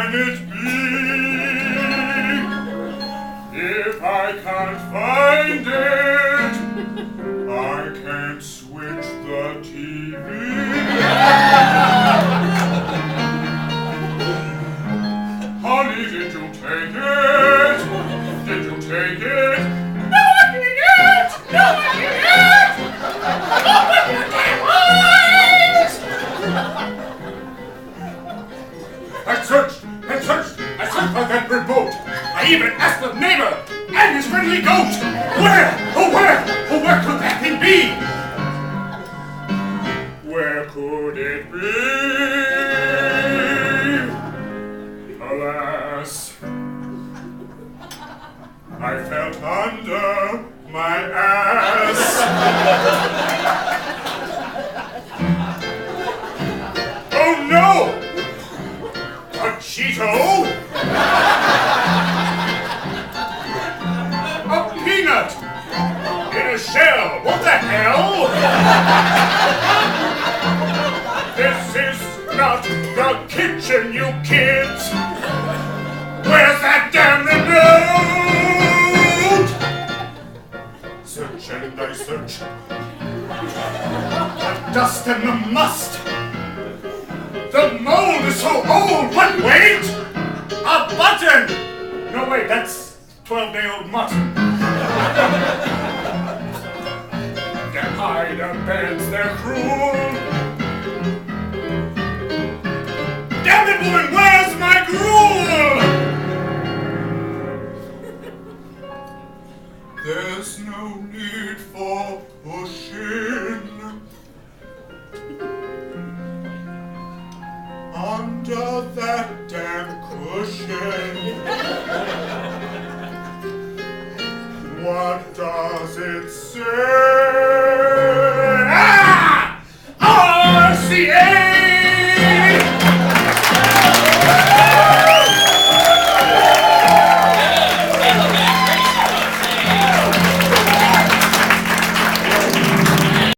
can it be? If I can't find it, I can't switch the TV. Honey, did you take it? Did you take it? No, I didn't! No, I didn't! Open your damn eyes! I searched for that remote. I even asked the neighbor and his friendly goat. Where could that thing be? Where could it be? Alas, I felt under my ass. Oh no! A Cheeto? A peanut! In a shell! What the hell? This is not the kitchen, you kids! Where's that damn remote? Search and I search. The dust and the must. The mold is so old, but wait! A button! No, wait, that's 12-day-old mutton. Their hider beds, they're cruel. Damn it, woman, where's my gruel? There's no need for pushing. Under that damn cushion. What does it say?